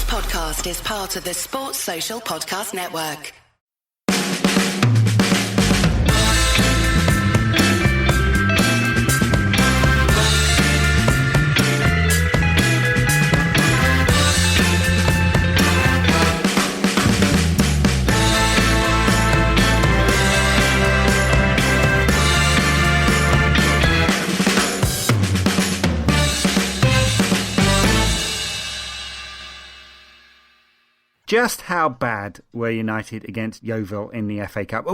podcast is part of the Sports Social Podcast Network. Just how bad were United against Yeovil in the FA Cup?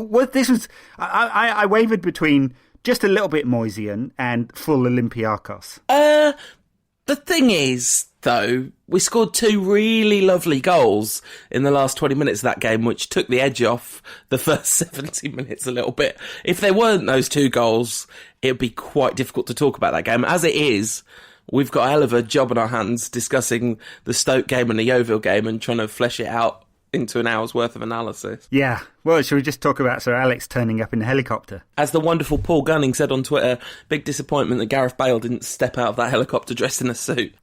I wavered between just a little bit Moyesian and full Olympiacos. The thing is, though, we scored two really lovely goals in the last 20 minutes of that game, which took the edge off the first 70 minutes a little bit. If there weren't those two goals, it would be quite difficult to talk about that game. As it is, we've got a hell of a job on our hands discussing the Stoke game and the Yeovil game and trying to flesh it out into an hour's worth of analysis. Yeah. Well, should we just talk about Sir Alex turning up in the helicopter? As the wonderful Paul Gunning said on Twitter, big disappointment that Gareth Bale didn't step out of that helicopter dressed in a suit.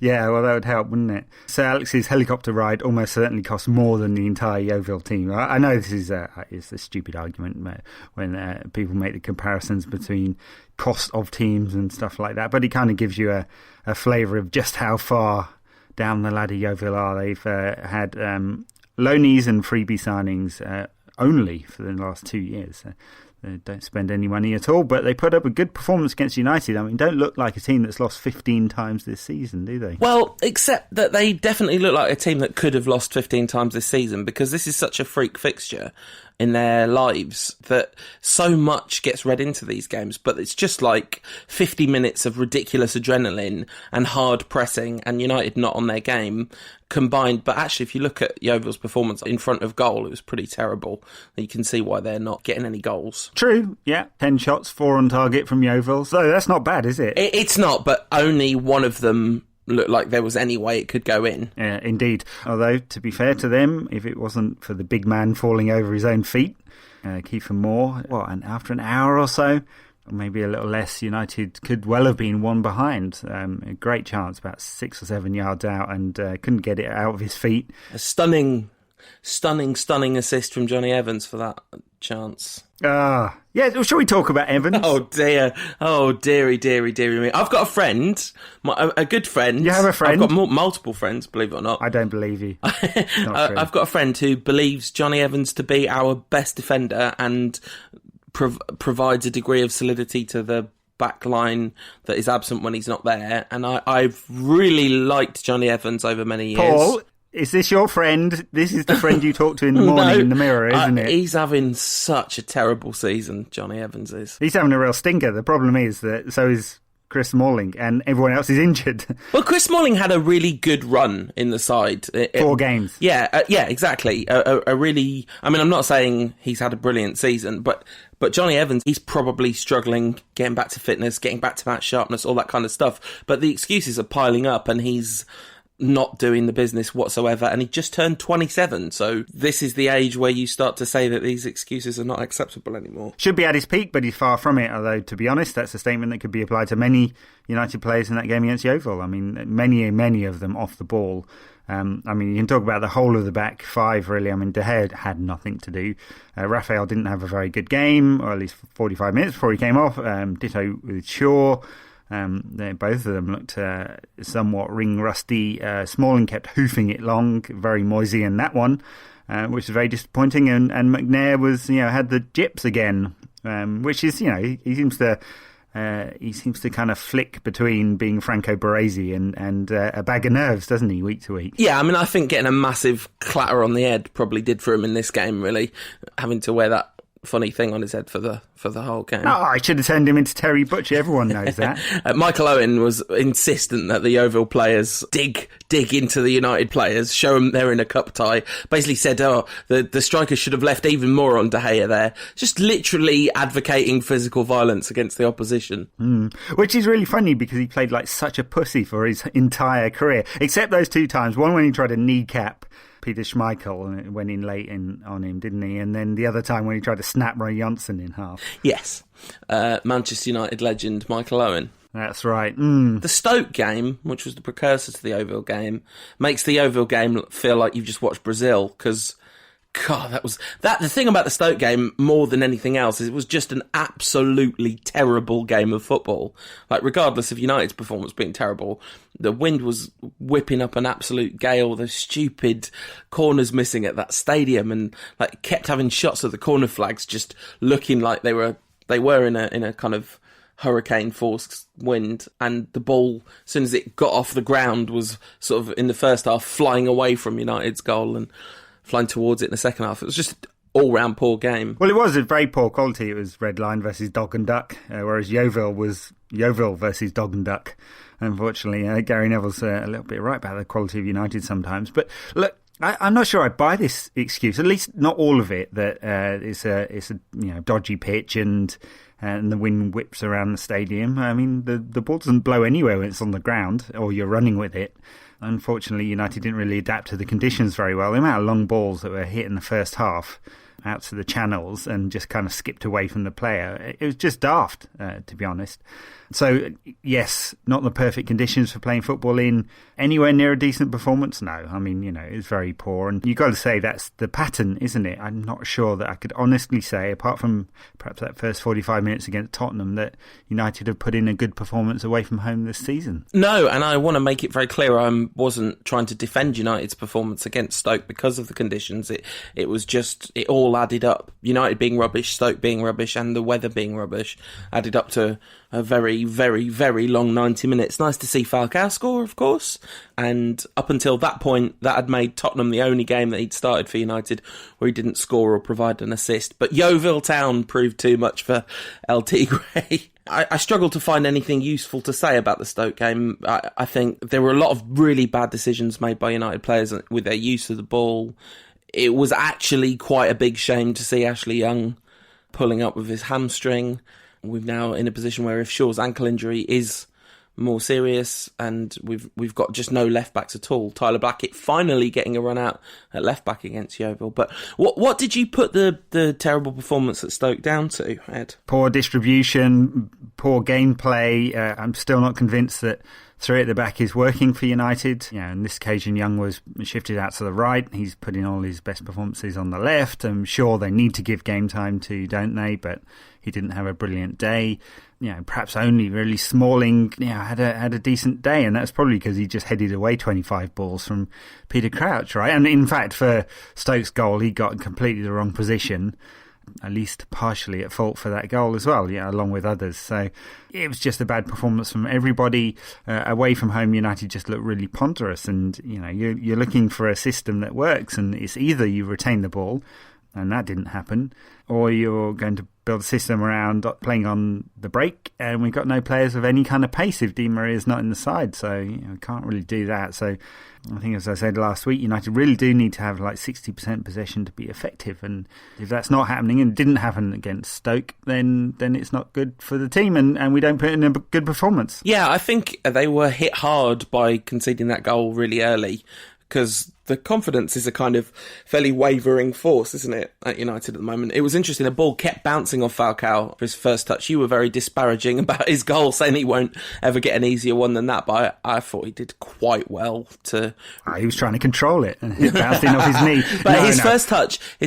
Yeah, well, that would help, wouldn't it? Sir Alex's helicopter ride almost certainly cost more than the entire Yeovil team. I know this is a stupid argument when people make the comparisons between cost of teams and stuff like that, but it kind of gives you a flavour of just how far down the ladder Yeovil are. They've had loanees and freebie signings only for the last 2 years. They don't spend any money at all, but they put up a good performance against United. I mean, don't look like a team that's lost 15 times this season, do they? Well, except that they definitely look like a team that could have lost 15 times this season, because this is such a freak fixture in their lives that so much gets read into these games, but it's just like 50 minutes of ridiculous adrenaline and hard pressing and United not on their game combined. But actually, if you look at Yeovil's performance in front of goal, it was pretty terrible. You can see why they're not getting any goals. True, yeah. 10 shots, 4 on target from Yeovil. So that's not bad, is it? It's not, but only one of them looked like there was any way it could go in. Yeah, indeed. Although, to be fair to them, if it wasn't for the big man falling over his own feet, Kiefer Moore, and after an hour or so, maybe a little less, United could well have been one behind. A great chance, about 6 or 7 yards out, and couldn't get it out of his feet. A stunning assist from Johnny Evans for that chance. Yeah, shall we talk about Evans? Oh dear. Oh dearie me. I've got a friend, a good friend. You have a friend? I've got multiple friends, believe it or not. I don't believe you. I've got a friend who believes Johnny Evans to be our best defender and provides a degree of solidity to the back line that is absent when he's not there. And I've really liked Johnny Evans over many years. Paul, is this your friend? This is the friend you talk to in the morning in the mirror, isn't it? He's having such a terrible season, Johnny Evans is. He's having a real stinker. The problem is that so is Chris Smalling, and everyone else is injured. Well, Chris Smalling had a really good run in the side. 4 games. Yeah, exactly. A really... I mean, I'm not saying he's had a brilliant season, but Johnny Evans, he's probably struggling getting back to fitness, getting back to match sharpness, all that kind of stuff. But the excuses are piling up, and he's not doing the business whatsoever, and he just turned 27, so this is the age where you start to say that these excuses are not acceptable anymore. Should be at his peak, but he's far from it, although to be honest, that's a statement that could be applied to many United players in that game against Yeovil. I mean, many of them off the ball. I mean, you can talk about the whole of the back 5, really. I mean, De Gea had nothing to do. Raphael didn't have a very good game, or at least 45 minutes before he came off. Ditto with Shaw. Both of them looked somewhat ring-rusty. Smalling kept hoofing it long, very Moisey in that one, which was very disappointing. And McNair was, had the jips again, which is, he seems to kind of flick between being Franco Baresi and a bag of nerves, doesn't he, week to week? Yeah, I mean, I think getting a massive clatter on the head probably did for him in this game, really, having to wear that funny thing on his head for the whole game. Oh, I should have turned him into Terry Butcher. Everyone knows that. Michael Owen was insistent that the Yeovil players dig into the United players, show them they're in a cup tie. Basically said, the strikers should have left even more on De Gea there. Just literally advocating physical violence against the opposition. Which is really funny because he played like such a pussy for his entire career, except those 2 times. One when he tried to kneecap Peter Schmeichel and went in late on him, didn't he? And then the other time when he tried to snap Ray Johnson in half. Yes. Manchester United legend Michael Owen. That's right. The Stoke game, which was the precursor to the Yeovil game, makes the Yeovil game feel like you've just watched Brazil, because God, the thing about the Stoke game more than anything else is it was just an absolutely terrible game of football. Like, regardless of United's performance being terrible, the wind was whipping up an absolute gale. The stupid corners missing at that stadium, and like kept having shots of the corner flags just looking like they were in a kind of hurricane force wind, and the ball, as soon as it got off the ground, was sort of in the first half flying away from United's goal and flying towards it in the second half. It was just all-round poor game. Well, it was a very poor quality. It was Red Line versus Dog and Duck, whereas Yeovil was Yeovil versus Dog and Duck. Unfortunately, Gary Neville's a little bit right about the quality of United sometimes. But look, I'm not sure I buy this excuse, at least not all of it, that it's a dodgy pitch and the wind whips around the stadium. I mean, the ball doesn't blow anywhere when it's on the ground or you're running with it. Unfortunately, United didn't really adapt to the conditions very well. The amount of long balls that were hit in the first half out to the channels and just kind of skipped away from the player, it was just daft, to be honest. So, yes, not the perfect conditions for playing football in. Anywhere near a decent performance? No. I mean, it was very poor. And you've got to say that's the pattern, isn't it? I'm not sure that I could honestly say, apart from perhaps that first 45 minutes against Tottenham, that United have put in a good performance away from home this season. No, and I want to make it very clear, I wasn't trying to defend United's performance against Stoke because of the conditions. It was just, it all added up. United being rubbish, Stoke being rubbish, and the weather being rubbish added up to a very, very, very long 90 minutes. Nice to see Falcao score, of course. And up until that point, that had made Tottenham the only game that he'd started for United where he didn't score or provide an assist. But Yeovil Town proved too much for LT Gray. I struggle to find anything useful to say about the Stoke game. I think there were a lot of really bad decisions made by United players with their use of the ball. It was actually quite a big shame to see Ashley Young pulling up with his hamstring. We're now in a position where if Shaw's ankle injury is more serious, and we've got just no left backs at all. Tyler Blackett finally getting a run out at left back against Yeovil. But what did you put the terrible performance at Stoke down to, Ed? Poor distribution, poor gameplay. I'm still not convinced that three at the back is working for United. On this occasion, Young was shifted out to the right. He's putting all his best performances on the left. I'm sure they need to give game time to, don't they? But he didn't have a brilliant day. Perhaps only really Smalling, had a decent day, and that's probably because he just headed away 25 balls from Peter Crouch, right? And in fact, for Stoke's goal, he got in completely the wrong position, at least partially at fault for that goal as well, along with others. So it was just a bad performance from everybody. Away from home, United just looked really ponderous, and you're looking for a system that works, and it's either you retain the ball, and that didn't happen, or you're going to build a system around playing on the break, and we've got no players of any kind of pace if Di Maria's not in the side, so we can't really do that. So I think, as I said last week, United really do need to have like 60% possession to be effective, and if that's not happening, and didn't happen against Stoke, then it's not good for the team, and we don't put in a good performance. Yeah, I think they were hit hard by conceding that goal really early, because the confidence is a kind of fairly wavering force, isn't it, at United at the moment? It was interesting, the ball kept bouncing off Falcao for his first touch. You were very disparaging about his goal, saying he won't ever get an easier one than that, but I thought he did quite well to... He was trying to control it, and it bounced in off his knee. But his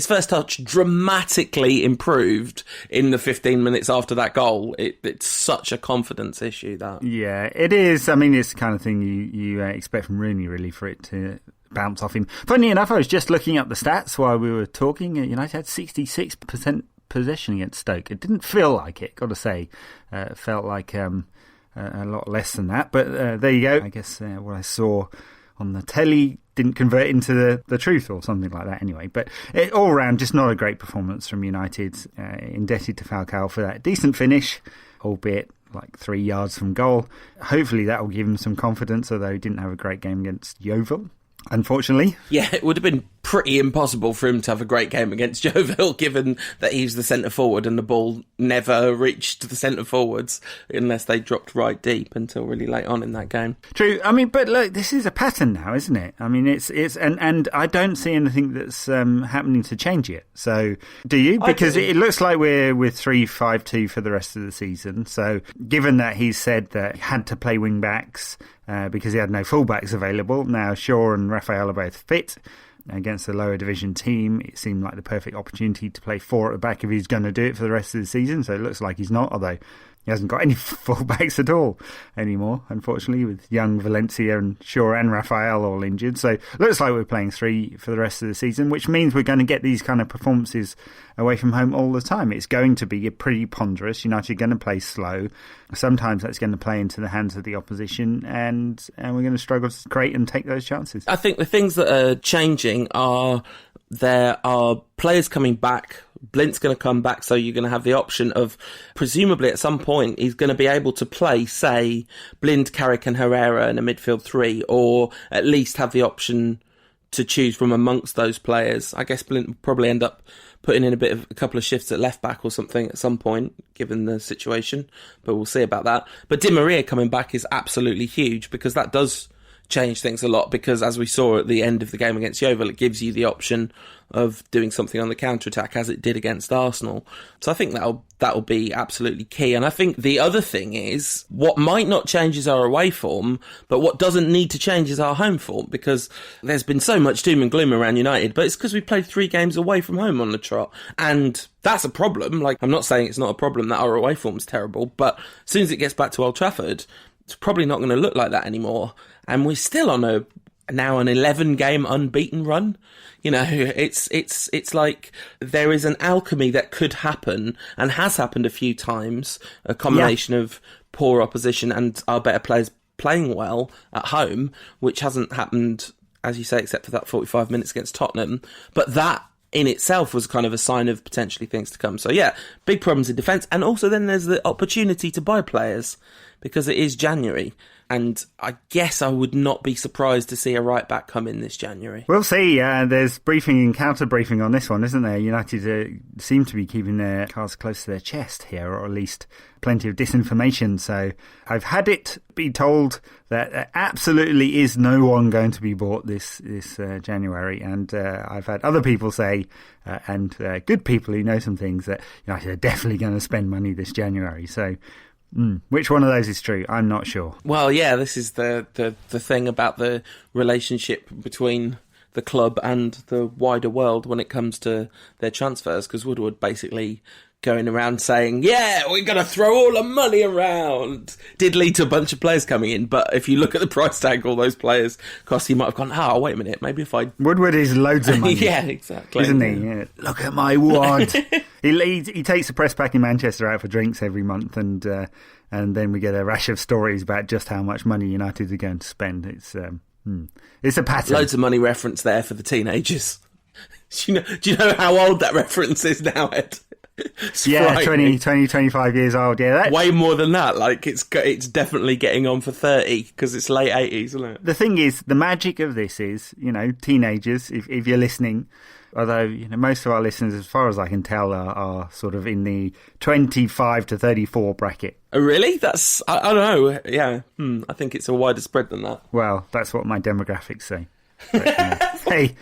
first touch dramatically improved in the 15 minutes after that goal. It's such a confidence issue, that. Yeah, it is. I mean, it's the kind of thing you expect from Rooney, really, for it to bounce off him. Funny enough, I was just looking up the stats while we were talking. United had 66% possession against Stoke. It didn't feel like it, got to say. It felt like a lot less than that. But there you go. I guess what I saw on the telly didn't convert into the truth or something like that anyway. But all around, just not a great performance from United. Indebted to Falcao for that decent finish, albeit like 3 yards from goal. Hopefully that will give him some confidence, although he didn't have a great game against Yeovil, unfortunately. Yeah, it would have been pretty impossible for him to have a great game against Yeovil, given that he's the centre forward and the ball never reached the centre forwards unless they dropped right deep until really late on in that game. True. I mean, but look, this is a pattern now, isn't it? I mean, it's and I don't see anything that's happening to change it. So, do you? Because it looks like we're with 3-5-2 for the rest of the season. So, given that he's said that he had to play wing backs because he had no full-backs available, now Shaw and Raphael are both fit. Against a lower division team, it seemed like the perfect opportunity to play 4 at the back if he's going to do it for the rest of the season. So it looks like he's not, although he hasn't got any full-backs at all anymore, unfortunately, with young Valencia and Shaw and Raphael all injured. So it looks like we're playing 3 for the rest of the season, which means we're going to get these kind of performances away from home all the time. It's going to be pretty ponderous. United are going to play slow. Sometimes that's going to play into the hands of the opposition, and we're going to struggle to create and take those chances. I think the things that are changing are there are players coming back. Blint's going to come back, so you're going to have the option of, presumably at some point, he's going to be able to play, say, Blind, Carrick and Herrera in a midfield 3, or at least have the option to choose from amongst those players. I guess Blint will probably end up putting in a couple of shifts at left back or something at some point, given the situation, but we'll see about that. But Di Maria coming back is absolutely huge, because that does change things a lot, because as we saw at the end of the game against Yeovil, it gives you the option of doing something on the counter-attack as it did against Arsenal. So I think that'll be absolutely key. And I think the other thing is, what might not change is our away form, but what doesn't need to change is our home form, because there's been so much doom and gloom around United, but it's because we played 3 games away from home on the trot. And that's a problem. Like, I'm not saying it's not a problem that our away form's terrible, but as soon as it gets back to Old Trafford, it's probably not going to look like that anymore. And we're still on now an 11-game unbeaten run. You know, it's like there is an alchemy that could happen and has happened a few times, a combination of poor opposition and our better players playing well at home, which hasn't happened, as you say, except for that 45 minutes against Tottenham. But that in itself was kind of a sign of potentially things to come. So yeah, big problems in defence. And also then there's the opportunity to buy players, because it is January. And I guess I would not be surprised to see a right back come in this January. We'll see. There's briefing and counter briefing on this one, isn't there? United seem to be keeping their cards close to their chest here, or at least plenty of disinformation. So I've had it be told that there absolutely is no one going to be bought this January. And I've had other people say, and good people who know some things, that United are definitely going to spend money this January. So which one of those is true? I'm not sure. Well, yeah, this is the thing about the relationship between the club and the wider world when it comes to their transfers, because Woodward basically going around saying, yeah, we're going to throw all the money around, did lead to a bunch of players coming in. But if you look at the price tag all those players cost, he might have gone, wait a minute, maybe if I... Woodward is loads of money. Yeah, exactly. Isn't he? Yeah. Look at my wad. He takes the press pack in Manchester out for drinks every month, and then we get a rash of stories about just how much money United are going to spend. It's a pattern. Loads of money reference there for the teenagers. Do you know how old that reference is now, Ed? Yeah, 20, 25 years old. Yeah, way more than that. Like it's definitely getting on for 30, because it's late 80s, isn't it? The thing is, the magic of this is, teenagers, if you're listening, although most of our listeners, as far as I can tell, are sort of in the 25 to 34 bracket. Oh, really? That's, I don't know. Yeah, I think it's a wider spread than that. Well, that's what my demographics say. But, hey,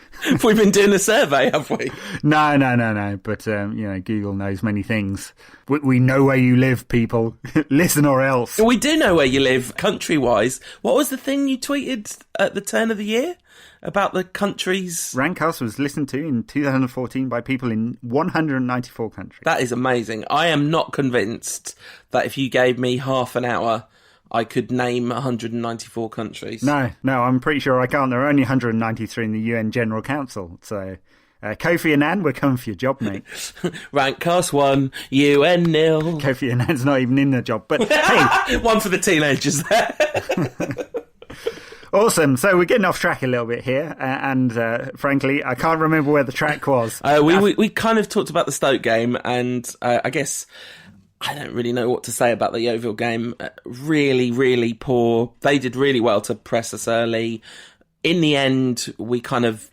we've been doing a survey, have we? No. But Google knows many things. We know where you live, people. Listen or else. We do know where you live, country-wise. What was the thing you tweeted at the turn of the year about the countries? Rankcast was listened to in 2014 by people in 194 countries. That is amazing. I am not convinced that if you gave me half an hour, I could name 194 countries. No, I'm pretty sure I can't. There are only 193 in the UN General Council. So, Kofi Annan, we're coming for your job, mate. Rankcast 1, UN 0. Kofi Annan's not even in the job, but hey. One for the teenagers there. Awesome. So we're getting off track a little bit here, and frankly, I can't remember where the track was. We kind of talked about the Stoke game, and I guess... I don't really know what to say about the Yeovil game. Really, really poor. They did really well to press us early. In the end, we kind of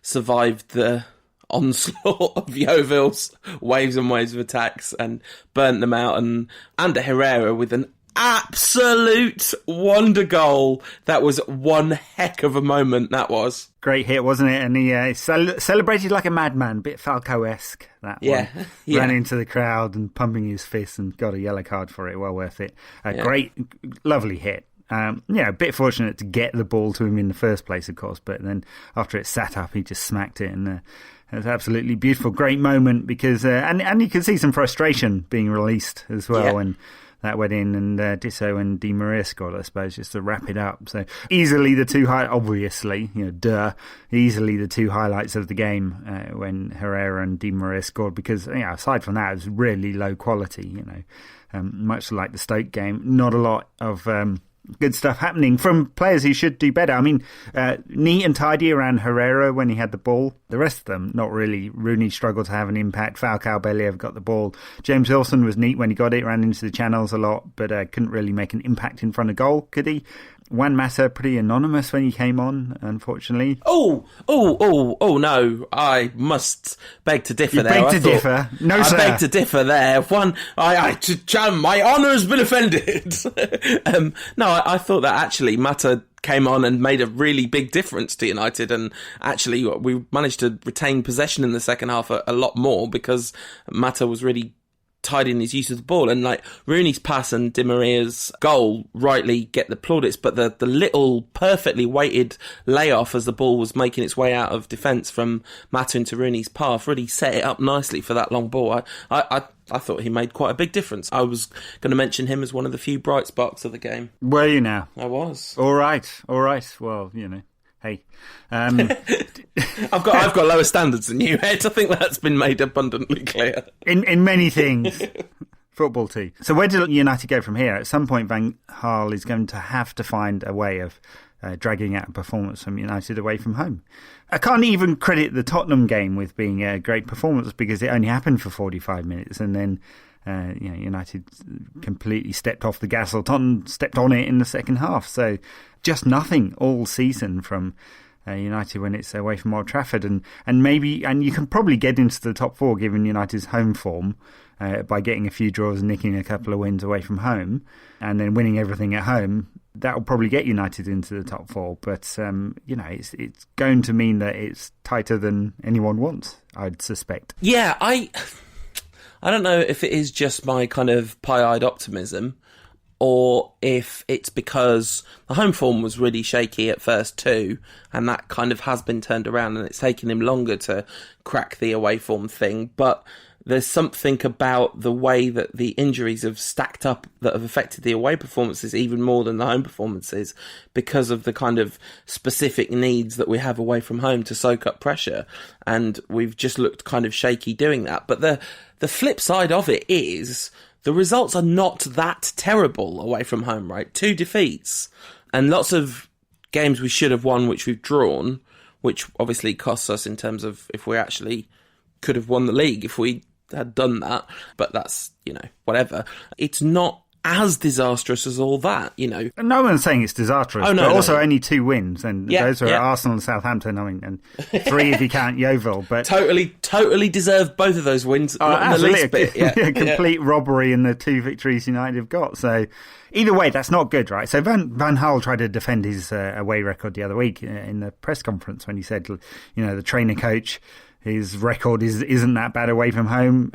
survived the onslaught of Yeovil's waves and waves of attacks and burnt them out, and under Herrera with an absolute wonder goal. That was one heck of a moment, that was. Great hit, wasn't it? And he celebrated like a madman, bit Falco-esque, that one. Yeah. Ran into the crowd and pumping his fists and got a yellow card for it. Well worth it. Great, lovely hit. A bit fortunate to get the ball to him in the first place, of course, but then after it sat up, he just smacked it, and it was absolutely beautiful. Great moment, because and you can see some frustration being released as well, and that went in, and Disso and Di Maria scored, I suppose, just to wrap it up. So easily the two easily the two highlights of the game when Herrera and Di Maria scored, because aside from that, it was really low quality. Much like the Stoke game, not a lot of good stuff happening from players who should do better. I mean, neat and tidy around Herrera when he had the ball. The rest of them, not really. Rooney struggled to have an impact. Falcao barely ever got the ball. James Wilson was neat when he got it, ran into the channels a lot, but couldn't really make an impact in front of goal, could he? Juan Mata, pretty anonymous when he came on, unfortunately. Oh, no. I must beg to differ there. Beg to differ? No, sir. I beg to differ there. My honour has been offended. I thought that actually Mata came on and made a really big difference to United, and actually we managed to retain possession in the second half a lot more because Mata was really tied in his use of the ball, and like Rooney's pass and Di Maria's goal rightly get the plaudits, but the little perfectly weighted layoff as the ball was making its way out of defence from Mata into Rooney's path really set it up nicely for that long ball. I thought he made quite a big difference. I was going to mention him as one of the few bright sparks of the game. Were you now? I was. All right. Well, hey. I've got lower standards than you, Ed. I think that's been made abundantly clear. In many things. Football too. So where do United go from here? At some point, Van Gaal is going to have to find a way of dragging out a performance from United away from home. I can't even credit the Tottenham game with being a great performance because it only happened for 45 minutes and then United completely stepped off the gas, or Tottenham stepped on it in the second half. So just nothing all season from United when it's away from Old Trafford, and you can probably get into the top four given United's home form by getting a few draws and nicking a couple of wins away from home, and then winning everything at home. That will probably get United into the top four, but it's going to mean that it's tighter than anyone wants, I'd suspect. Yeah, I don't know if it is just my kind of pie-eyed optimism, or if it's because the home form was really shaky at first too, and that kind of has been turned around, and it's taken him longer to crack the away form thing. But there's something about the way that the injuries have stacked up that have affected the away performances even more than the home performances, because of the kind of specific needs that we have away from home to soak up pressure. And we've just looked kind of shaky doing that. But the flip side of it is the results are not that terrible away from home, right? 2 defeats and lots of games we should have won, which we've drawn, which obviously costs us in terms of if we actually could have won the league if we had done that. But that's, whatever. It's not as disastrous as all that, No one's saying it's disastrous, but also only 2 wins, and those are Arsenal and Southampton, and 3 if you count Yeovil. But totally deserved both of those wins, not in the least bit. Complete robbery in the 2 victories United have got. So either way, that's not good, right? So Van Gaal tried to defend his away record the other week in the press conference when he said, the trainer coach, his record isn't that bad away from home,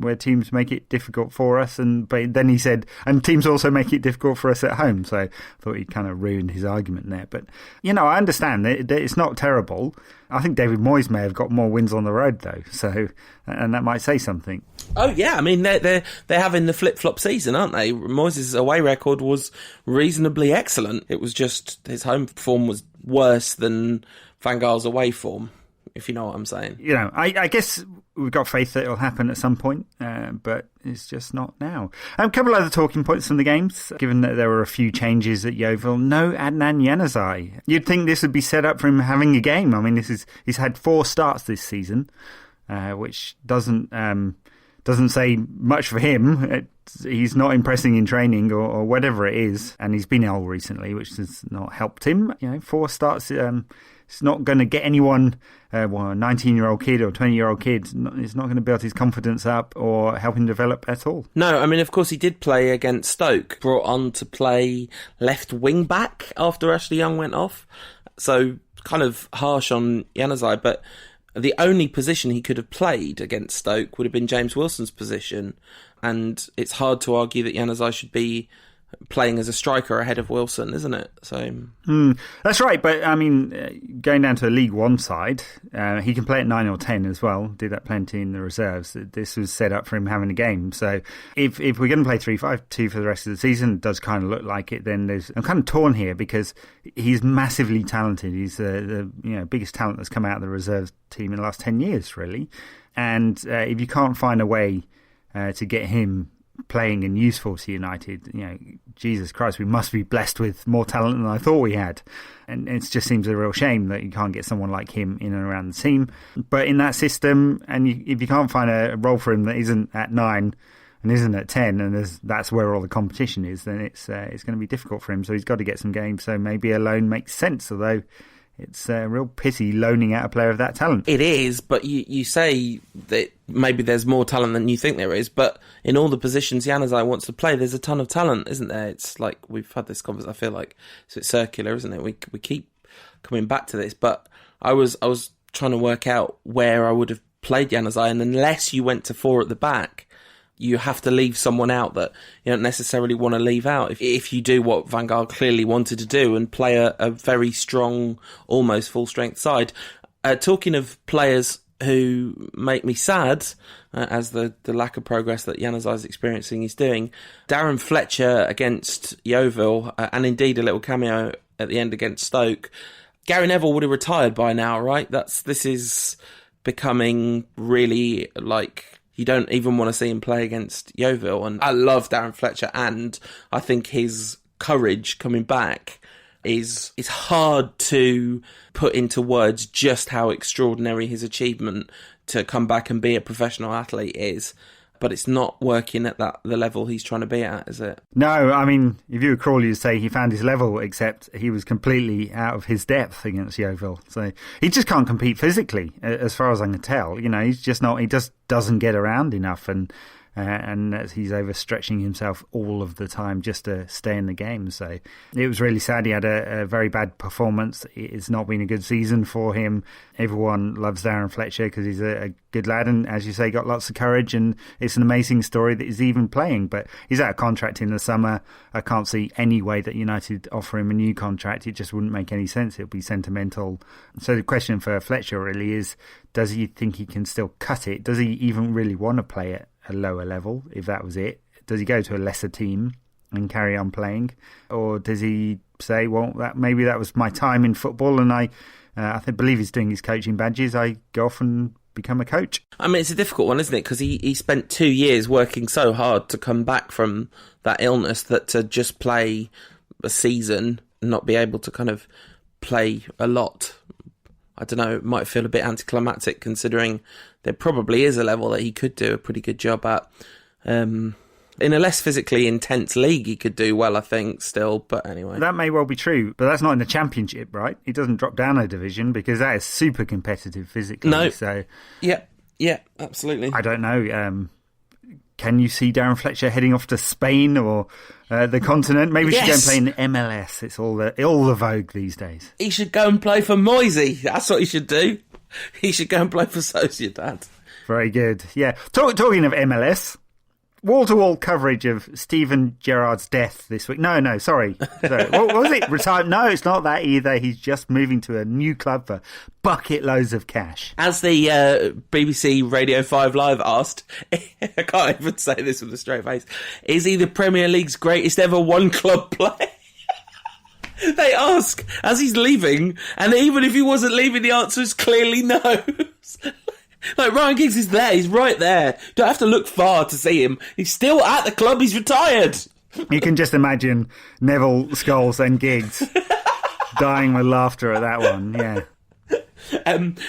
where teams make it difficult for us. But then he said, and teams also make it difficult for us at home. So I thought he kind of ruined his argument there. But, I understand that it's not terrible. I think David Moyes may have got more wins on the road, though. So, and that might say something. Oh, yeah. I mean, they're having the flip-flop season, aren't they? Moyes' away record was reasonably excellent. It was just his home form was worse than Van Gaal's away form, if you know what I'm saying. I guess we've got faith that it'll happen at some point, but it's just not now. A couple other talking points from the games, given that there were a few changes at Yeovil. No Adnan Januzaj. You'd think this would be set up for him having a game. I mean, he's had 4 starts this season, which doesn't say much for him. He's not impressing in training or whatever it is, and he's been ill recently, which has not helped him. 4 starts it's not going to get anyone, a 19-year-old kid or 20-year-old kid, it's not going to build his confidence up or help him develop at all. No, I mean, of course, he did play against Stoke, brought on to play left wing back after Ashley Young went off. So kind of harsh on Januzaj, but the only position he could have played against Stoke would have been James Wilson's position. And it's hard to argue that Januzaj should be playing as a striker ahead of Wilson, isn't it? So that's right, but I mean, going down to a League One side, he can play at 9 or 10 as well. Did that plenty in the reserves. This was set up for him having a game. So if we're going to play 3-5-2 for the rest of the season, it does kind of look like it. Then I'm kind of torn here because he's massively talented. He's the biggest talent that's come out of the reserves team in the last 10 years, really. And if you can't find a way to get him playing and useful to United, Jesus Christ, we must be blessed with more talent than I thought we had. And it just seems a real shame that you can't get someone like him in and around the team. But in that system, and if you can't find a role for him that isn't at 9 and isn't at 10, and that's where all the competition is, then it's going to be difficult for him. So he's got to get some games. So maybe a loan makes sense, although it's a real pity loaning out a player of that talent. It is, but you say that maybe there's more talent than you think there is, but in all the positions Januzaj wants to play, there's a ton of talent, isn't there? It's like we've had this conversation, I feel like it's circular, isn't it? We keep coming back to this, but I was trying to work out where I would have played Januzaj, and unless you went to 4 at the back, you have to leave someone out that you don't necessarily want to leave out. If you do what Van Gaal clearly wanted to do and play a very strong, almost full-strength side. Talking of players who make me sad, as the lack of progress that Januzaj is experiencing is doing, Darren Fletcher against Yeovil, and indeed a little cameo at the end against Stoke. Gary Neville would have retired by now, right? This is becoming really like... You don't even want to see him play against Yeovil. And I love Darren Fletcher, and I think his courage coming back is hard to put into words just how extraordinary his achievement to come back and be a professional athlete is. But it's not working at the level he's trying to be at, is it? No, I mean, if you were Crawley, you'd say he found his level, except he was completely out of his depth against Yeovil. So he just can't compete physically, as far as I can tell. He's just not. He just doesn't get around enough, and he's overstretching himself all of the time just to stay in the game. So it was really sad. He had a very bad performance. It's not been a good season for him. Everyone loves Darren Fletcher because he's a good lad, and as you say, got lots of courage, and it's an amazing story that he's even playing. But he's out of contract in the summer. I can't see any way that United offer him a new contract. It just wouldn't make any sense. It would be sentimental. So the question for Fletcher really is, does he think he can still cut it? Does he even really want to play at a lower level, if that was it? Does he go to a lesser team and carry on playing? Or does he say, well, maybe that was my time in football, and I believe he's doing his coaching badges, I go off and become a coach? I mean, it's a difficult one, isn't it? Because he spent 2 years working so hard to come back from that illness, that to just play a season and not be able to kind of play a lot, I don't know, it might feel a bit anticlimactic, considering there probably is a level that he could do a pretty good job at. In a less physically intense league, he could do well, I think, still. But anyway. That may well be true, but that's not in the Championship, right? He doesn't drop down a division, because that is super competitive physically. No. So, Yeah, absolutely. I don't know. Can you see Darren Fletcher heading off to Spain or the continent? Maybe he should go and play in the MLS. It's all the vogue these days. He should go and play for Moisey. That's what he should do. He should go and play for Sociedad. Very good. Yeah. Talking of MLS, wall-to-wall coverage of Steven Gerrard's death this week. No, sorry. What was it? Retired? No, it's not that either. He's just moving to a new club for bucket loads of cash. As the BBC Radio 5 Live asked, I can't even say this with a straight face, is he the Premier League's greatest ever one-club player? They ask as he's leaving, and even if he wasn't leaving, the answer is clearly no. Like, Ryan Giggs is there, he's right there. Don't have to look far to see him. He's still at the club, he's retired. You can just imagine Neville, Scholes and Giggs dying with laughter at that one, yeah.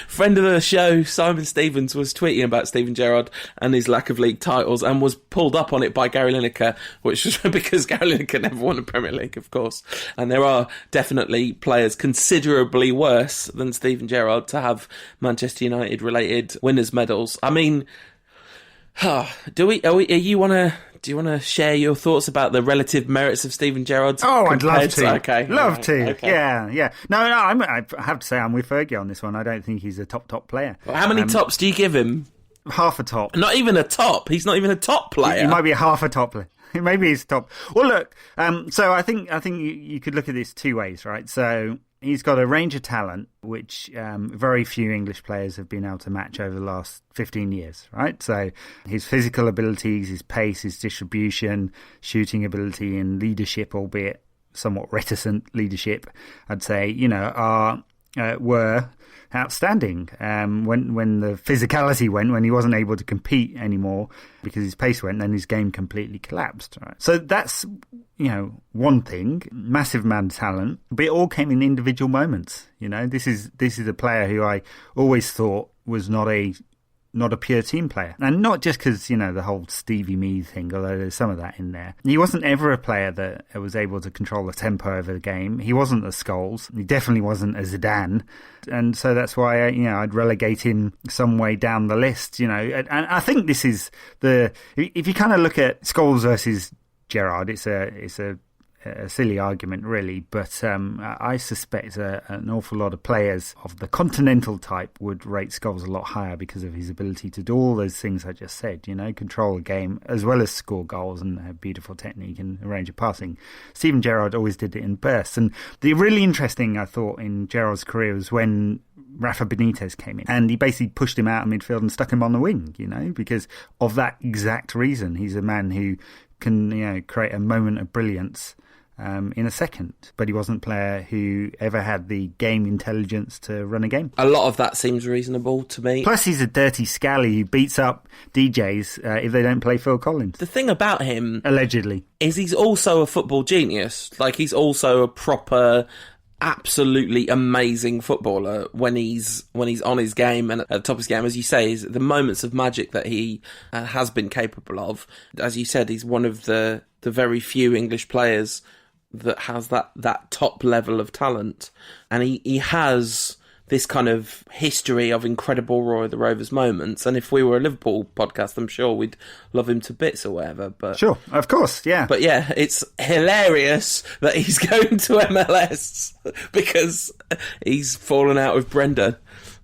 Friend of the show, Simon Stevens, was tweeting about Steven Gerrard and his lack of league titles and was pulled up on it by Gary Lineker, which was because Gary Lineker never won a Premier League, of course. And there are definitely players considerably worse than Steven Gerrard to have Manchester United related winners' medals. I mean, do you want to share your thoughts about the relative merits of Steven Gerrard? Oh, I'd love to. Okay, love to. Okay. Yeah. No, I have to say I'm with Fergie on this one. I don't think he's a top player. Well, how many tops do you give him? Half a top. Not even a top. He's not even a top player. He might be a half a top player. Maybe he's top. Well, look. So I think you could look at this two ways, right? So he's got a range of talent which very few English players have been able to match over the last 15 years, right? So his physical abilities, his pace, his distribution, shooting ability and leadership, albeit somewhat reticent leadership, I'd say, were outstanding. When the physicality went, when he wasn't able to compete anymore because his pace went, then his game completely collapsed. Right? So that's one thing, massive amount of talent, but it all came in individual moments. This is a player who I always thought was not a pure team player. And not just because, the whole Stevie Me thing, although there's some of that in there. He wasn't ever a player that was able to control the tempo over the game. He wasn't a Scholes. He definitely wasn't a Zidane. And so that's why, I'd relegate him some way down the list, And I think this is if you kind of look at Scholes versus Gerrard, it's a silly argument, really, but I suspect an awful lot of players of the continental type would rate Scholes a lot higher because of his ability to do all those things I just said, control a game as well as score goals and have beautiful technique and a range of passing. Steven Gerrard always did it in bursts, and the really interesting, I thought, in Gerrard's career was when Rafa Benitez came in and he basically pushed him out of midfield and stuck him on the wing, because of that exact reason. He's a man who can, create a moment of brilliance in a second, but he wasn't a player who ever had the game intelligence to run a game. A lot of that seems reasonable to me. Plus he's a dirty scally who beats up DJs if they don't play Phil Collins. The thing about him, allegedly, is he's also a football genius. Like, he's also a proper, absolutely amazing footballer when he's on his game and at the top of his game. As you say, is the moments of magic that he has been capable of. As you said, he's one of the very few English players that has that top level of talent, and he has this kind of history of incredible Roy of the Rovers moments. And if we were a Liverpool podcast, I'm sure we'd love him to bits or whatever. But sure, of course, yeah. But yeah, it's hilarious that he's going to MLS because he's fallen out with Brenda.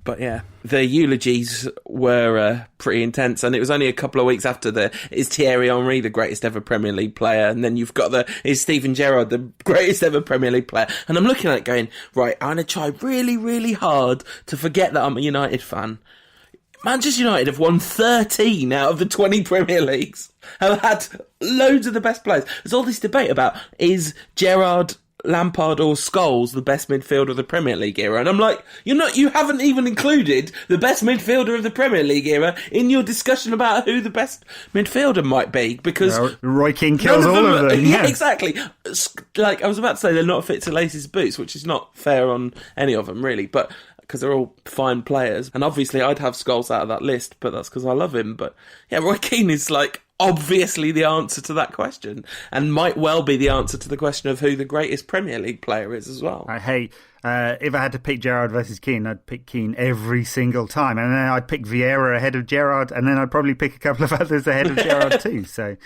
But yeah, the eulogies were pretty intense, and it was only a couple of weeks after is Thierry Henry the greatest ever Premier League player, and then you've got is Steven Gerrard the greatest ever Premier League player, and I'm looking at it going, right, I'm going to try really, really hard to forget that I'm a United fan. Manchester United have won 13 out of the 20 Premier Leagues, have had loads of the best players. There's all this debate about, is Gerrard, Lampard or Scholes the best midfielder of the Premier League era, and I'm like, you haven't even included the best midfielder of the Premier League era in your discussion about who the best midfielder might be, because Roy Keane kills all of them. Yeah, exactly. Like, I was about to say they're not fit to lace his boots, which is not fair on any of them, really, but because they're all fine players, and obviously I'd have Scholes out of that list, but that's because I love him. But yeah, Roy Keane is like obviously the answer to that question, and might well be the answer to the question of who the greatest Premier League player is as well. If I had to pick Gerrard versus Keane, I'd pick Keane every single time, and then I'd pick Vieira ahead of Gerrard, and then I'd probably pick a couple of others ahead of Gerrard too. So,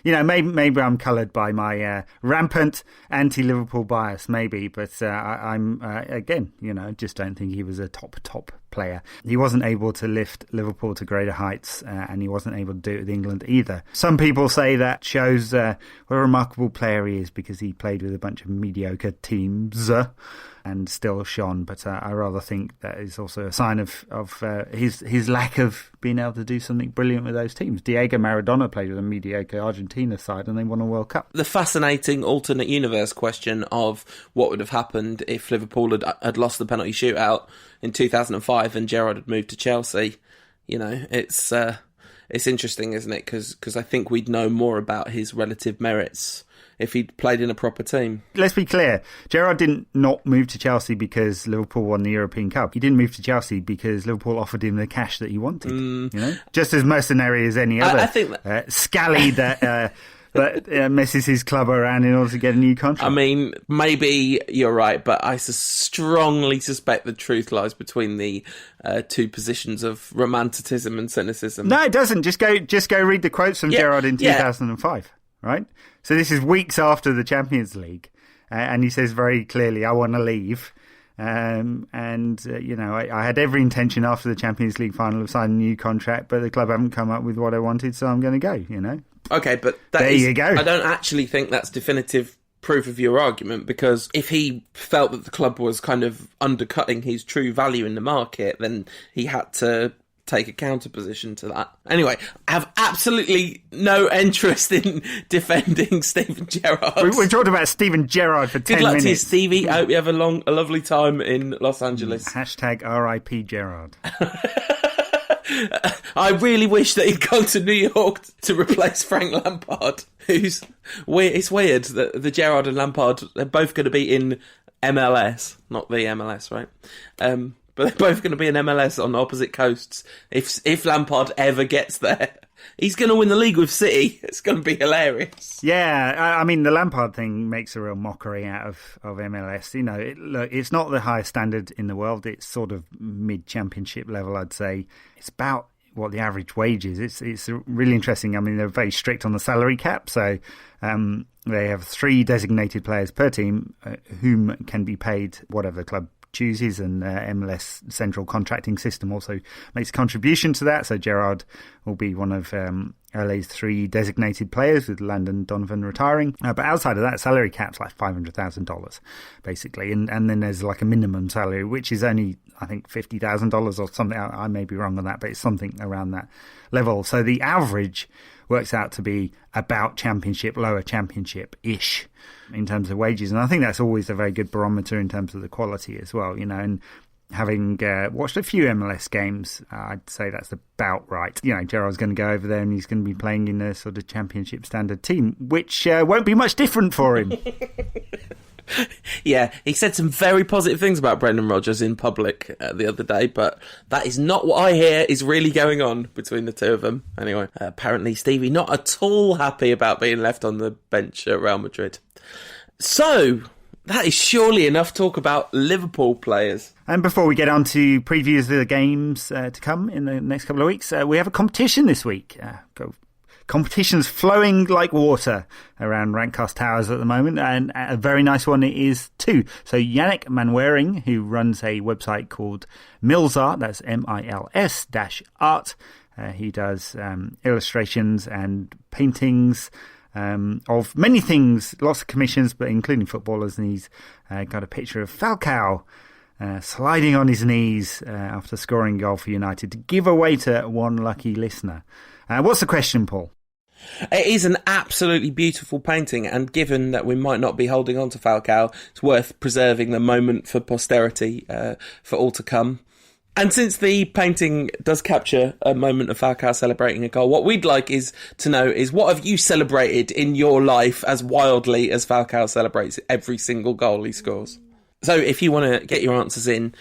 maybe I'm coloured by my rampant anti-Liverpool bias, maybe, but I'm again, just don't think he was a top player. He wasn't able to lift Liverpool to greater heights, and he wasn't able to do it with England either. Some people say that shows what a remarkable player he is because he played with a bunch of mediocre teams and still shone, but I rather think that is also a sign of his lack of being able to do something brilliant with those teams. Diego Maradona played with a mediocre Argentina side and they won a World Cup. The fascinating alternate universe question of what would have happened if Liverpool had lost the penalty shootout in 2005 and Gerrard had moved to Chelsea. It's interesting, isn't it? Because I think we'd know more about his relative merits if he'd played in a proper team. Let's be clear. Gerrard didn't not move to Chelsea because Liverpool won the European Cup. He didn't move to Chelsea because Liverpool offered him the cash that he wanted. You know, just as mercenary as any other I think scally that messes his club around in order to get a new contract. I mean, maybe you're right, but I strongly suspect the truth lies between the two positions of romanticism and cynicism. No, it doesn't. Just go read the quotes from Gerrard in 2005, right? So this is weeks after the Champions League, and he says very clearly, I want to leave. I had every intention after the Champions League final of signing a new contract, but the club haven't come up with what I wanted, so I'm going to go, you know? Okay, but you go. I don't actually think that's definitive proof of your argument, because if he felt that the club was kind of undercutting his true value in the market, then he had to take a counter position to that. Anyway, I have absolutely no interest in defending Steven Gerrard. We talked about Steven Gerrard for 10 minutes. Good luck to you, Stevie. I hope you have a lovely time in Los Angeles. Hashtag RIP Gerrard. I really wish that he'd gone to New York to replace Frank Lampard, it's weird that the Gerrard and Lampard, they're both going to be in MLS, not the MLS, right? But they're both going to be in MLS on opposite coasts. If Lampard ever gets there, he's going to win the league with City. It's going to be hilarious. Yeah, I mean, the Lampard thing makes a real mockery out of MLS. You know, it's not the highest standard in the world. It's sort of mid-championship level, I'd say. It's about what the average wage is. It's really interesting. I mean, they're very strict on the salary cap, so they have 3 designated players per team whom can be paid whatever the club chooses, and MLS central contracting system also makes a contribution to that. So Gerrard will be one of LA's 3 designated players, with Landon Donovan retiring. But outside of that, salary cap's like $500,000 basically, and then there's like a minimum salary, which is only, I think, $50,000 or something. I may be wrong on that, but it's something around that level. So the average works out to be about championship, lower championship-ish in terms of wages. And I think that's always a very good barometer in terms of the quality as well, you know. And having watched a few MLS games, I'd say that's about right. You know, Gerrard's going to go over there and he's going to be playing in a sort of championship standard team, which won't be much different for him. Yeah, he said some very positive things about Brendan Rodgers in public the other day, but that is not what I hear is really going on between the two of them. Anyway, apparently Stevie not at all happy about being left on the bench at Real Madrid. So, that is surely enough talk about Liverpool players. And before we get on to previews of the games to come in the next couple of weeks, we have a competition this week. Competition's flowing like water around Rantcast Towers at the moment, and a very nice one it is too. So Yannick Manwaring, who runs a website called Mills Art, that's MILS-art, he does illustrations and paintings of many things, lots of commissions, but including footballers, and he's got a picture of Falcao sliding on his knees after scoring a goal for United to give away to one lucky listener. What's the question, Paul? It is an absolutely beautiful painting, and given that we might not be holding on to Falcao, it's worth preserving the moment for posterity, for all to come. And since the painting does capture a moment of Falcao celebrating a goal, what we'd like to know is, what have you celebrated in your life as wildly as Falcao celebrates every single goal he scores? So if you want to get your answers in,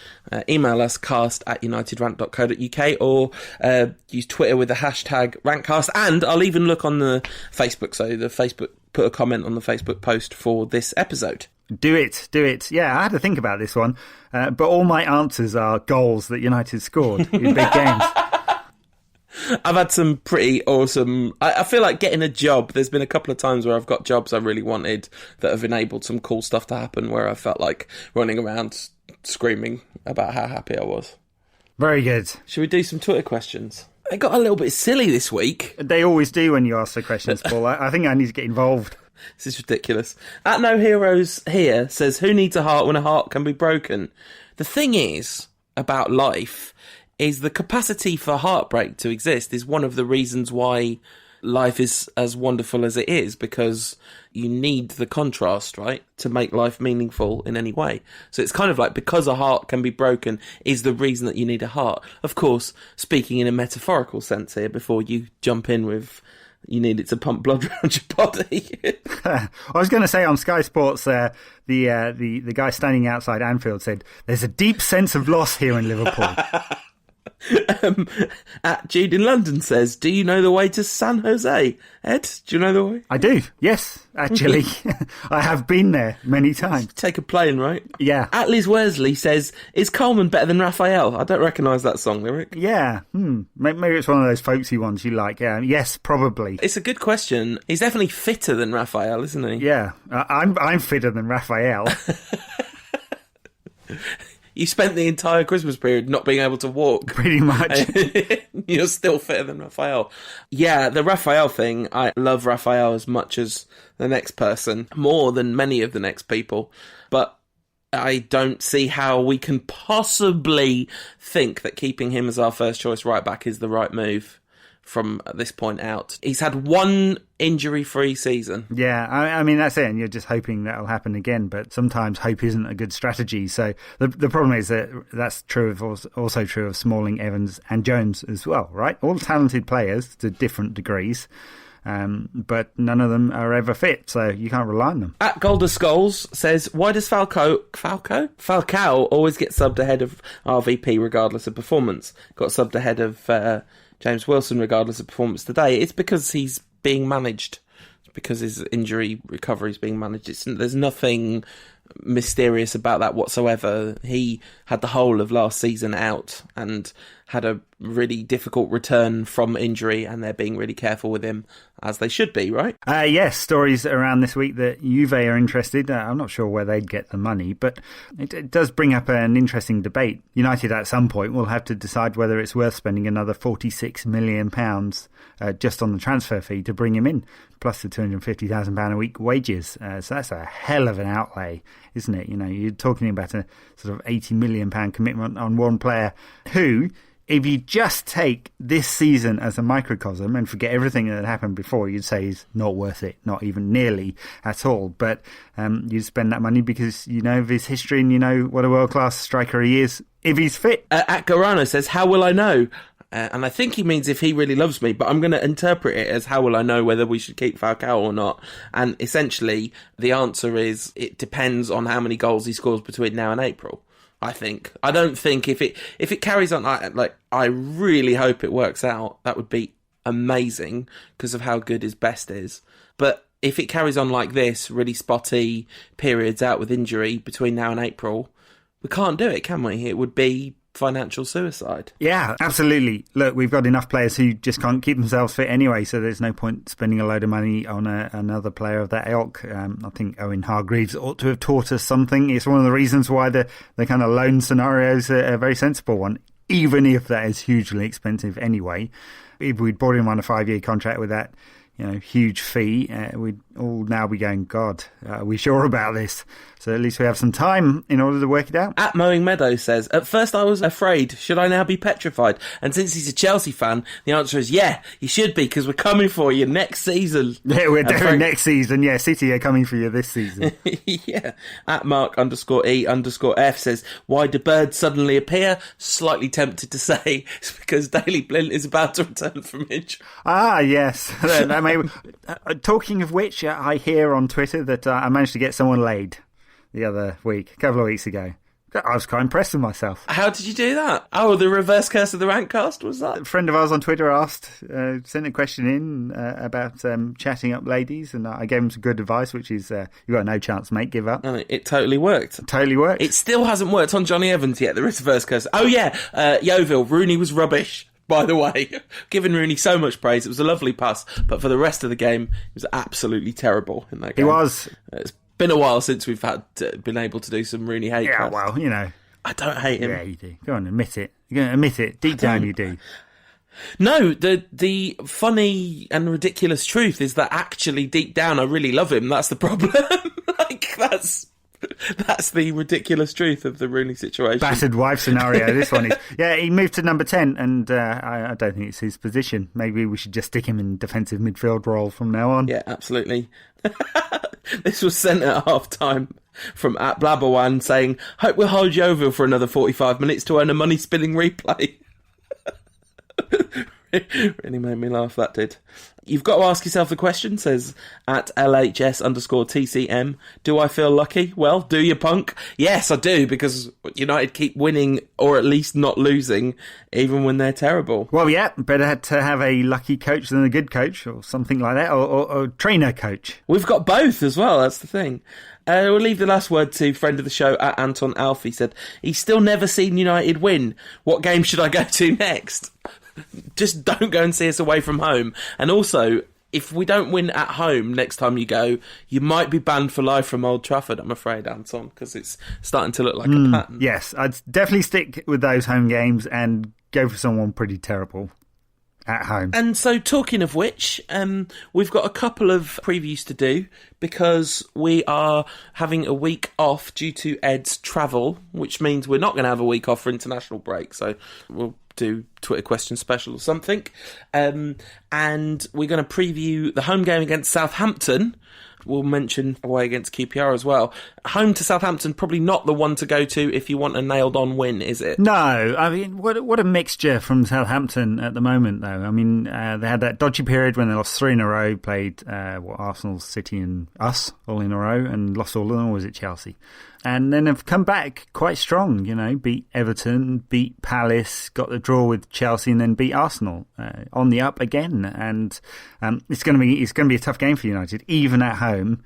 email us cast@unitedrant.co.uk, or use Twitter with the hashtag Rantcast, and I'll even look on the Facebook, so the Facebook, put a comment on the Facebook post for this episode. Do it. Yeah, I had to think about this one, but all my answers are goals that United scored in big games. I've had some pretty awesome... I feel like getting a job, there's been a couple of times where I've got jobs I really wanted that have enabled some cool stuff to happen, where I felt like running around screaming about how happy I was. Very good. Should we do some Twitter questions? They got a little bit silly this week. They always do when you ask the questions, Paul. I think I need to get involved. This is ridiculous. At No Heroes Here says, who needs a heart when a heart can be broken? The thing is about life is the capacity for heartbreak to exist is one of the reasons why life is as wonderful as it is, because you need the contrast, right, to make life meaningful in any way. So it's kind of like, because a heart can be broken is the reason that you need a heart. Of course, speaking in a metaphorical sense here, before you jump in with you needed to pump blood around your body. I was going to say on Sky Sports, the guy standing outside Anfield said, "There's a deep sense of loss here in Liverpool." At Jude in London says, "Do you know the way to San Jose, Ed? Do you know the way?" I do, yes, actually. I have been there many times. Take a plane, right? Yeah. At Liz Worsley says, "Is Coleman better than Raphael?" I don't recognise that song lyric. Yeah, maybe it's one of those folksy ones you like. Yes, probably. It's a good question. He's definitely fitter than Raphael, isn't he? Yeah, I'm fitter than Raphael. You spent the entire Christmas period not being able to walk. Pretty much. You're still fitter than Raphael. Yeah, the Raphael thing, I love Raphael as much as the next person, more than many of the next people. But I don't see how we can possibly think that keeping him as our first choice right back is the right move from this point out. He's had one injury-free season. Yeah, I mean, that's it, and you're just hoping that'll happen again, but sometimes hope isn't a good strategy. So the problem is that that's true of also true of Smalling, Evans and Jones as well, right? All talented players to different degrees, but none of them are ever fit, so you can't rely on them. At Golder Skulls says, "Why does Falcao always get subbed ahead of RVP regardless of performance? Got subbed ahead of James Wilson regardless of performance today." It's because he's being managed. It's because his injury recovery is being managed. There's nothing mysterious about that whatsoever. He had the whole of last season out and had a really difficult return from injury, and they're being really careful with him, as they should be, right? Yes, stories around this week that Juve are interested. I'm not sure where they'd get the money, but it does bring up an interesting debate. United at some point will have to decide whether it's worth spending another £46 million just on the transfer fee to bring him in, plus the £250,000 a week wages. So that's a hell of an outlay, isn't it? You know, you're talking about a sort of £80 million commitment on one player who, if you just take this season as a microcosm and forget everything that had happened before, you'd say he's not worth it, not even nearly at all. But you'd spend that money because you know of his history and you know what a world-class striker he is if he's fit. At Garano says, "How will I know?" And I think he means if he really loves me, but I'm going to interpret it as how will I know whether we should keep Falcao or not? And essentially, the answer is it depends on how many goals he scores between now and April. I think. I don't think if it carries on, I really hope it works out. That would be amazing because of how good his best is. But if it carries on like this, really spotty periods out with injury between now and April, we can't do it, can we? It would be financial suicide. Yeah, absolutely. Look, we've got enough players who just can't keep themselves fit anyway, so there's no point spending a load of money on another player of that ilk. I think Owen Hargreaves ought to have taught us something. It's one of the reasons why the kind of loan scenario is a very sensible one, even if that is hugely expensive anyway. If we'd bought him on a 5-year contract with that, huge fee, we'd all now be going, God, are we sure about this? So at least we have some time in order to work it out. At Mowing Meadows says, "At first I was afraid. Should I now be petrified? And since he's a Chelsea fan, the answer is yeah, you should be, because we're coming for you next season." Yeah, we're doing next season. Yeah, City are coming for you this season. Yeah. At Mark_E_F says, "Why do birds suddenly appear?" Slightly tempted to say it's because Daley Blind is about to return from injury. Ah, yes. Talking of which, I hear on Twitter that I managed to get someone laid the other week, a couple of weeks ago. I was quite impressed with myself. How did you do that? Oh, the reverse curse of the Rantcast, was that? A friend of ours on Twitter sent a question in about chatting up ladies, and I gave him some good advice, which is, you got no chance, mate, give up. And it totally worked. It still hasn't worked on Johnny Evans yet, the reverse curse. Oh yeah, Yeovil, Rooney was rubbish. By the way, giving Rooney so much praise. It was a lovely pass, but for the rest of the game, it was absolutely terrible in that game. He was. It's been a while since we've been able to do some Rooney hate. Yeah, well, I don't hate him. Yeah, you do. Go on, admit it. You're going to admit it. Deep down, you do. No, the funny and ridiculous truth is that actually, deep down, I really love him. That's the problem. That's the ridiculous truth of the Rooney situation. Battered wife scenario, this one is. Yeah, he moved to number 10, and I don't think it's his position. Maybe we should just stick him in defensive midfield role from now on. Yeah, absolutely. This was sent at half-time from at Blabberwan saying, "Hope we'll hold Yeovil for another 45 minutes to earn a money-spinning replay." Really made me laugh, that did. You've got to ask yourself the question, says at LHS_TCM. Do I feel lucky? Well, do you, punk? Yes, I do, because United keep winning, or at least not losing, even when they're terrible. Well, yeah, better to have a lucky coach than a good coach, or something like that, or trainer coach. We've got both as well, that's the thing. We'll leave the last word to friend of the show at Anton Alfie. Said, he's still never seen United win. What game should I go to next? Just don't go and see us away from home. And also, if we don't win at home next time you go, you might be banned for life from Old Trafford, I'm afraid, Anton, because it's starting to look like a pattern. Yes, I'd definitely stick with those home games and go for someone pretty terrible at home. And so, talking of which, we've got a couple of previews to do, because we are having a week off due to Ed's travel, which means we're not going to have a week off for international break, so we'll do Twitter question special or something. And we're going to preview the home game against Southampton. We'll mention away against QPR as well. Home to Southampton, probably not the one to go to if you want a nailed-on win, is it? No, I mean, what a mixture from Southampton at the moment, though. I mean, they had that dodgy period when they lost 3 in a row, played Arsenal, City and us all in a row, and lost all of them, or was it Chelsea? And then have come back quite strong, beat Everton, beat Palace, got the draw with Chelsea, and then beat Arsenal on the up again. And it's going to be a tough game for United, even at home.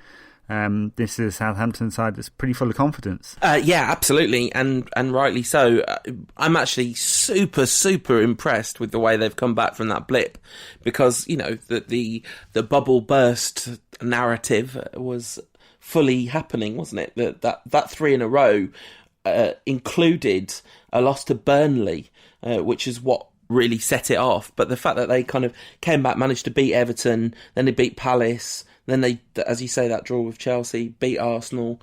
This is a Southampton side that's pretty full of confidence. Yeah, absolutely, and rightly so. I'm actually super impressed with the way they've come back from that blip, because the bubble burst narrative was fully happening, wasn't it? That 3 in a row included a loss to Burnley, which is what really set it off. But the fact that they kind of came back, managed to beat Everton, then they beat Palace, then they, as you say, that draw with Chelsea, beat Arsenal.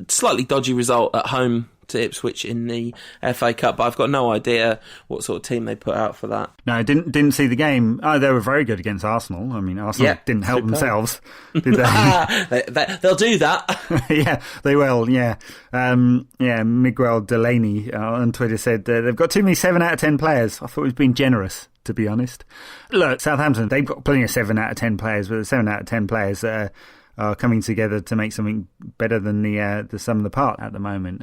Slightly dodgy result at home to Ipswich in the FA Cup, but I've got no idea what sort of team they put out for that. No, I didn't see the game. Oh, they were very good against Arsenal. I mean, Arsenal didn't help themselves, did they? They'll do that. Yeah, they will, yeah. Miguel Delaney on Twitter said they've got too many 7 out of 10 players. I thought he was being generous, to be honest. Look, Southampton, they've got plenty of 7 out of 10 players, but the 7 out of 10 players are coming together to make something better than the sum of the part at the moment.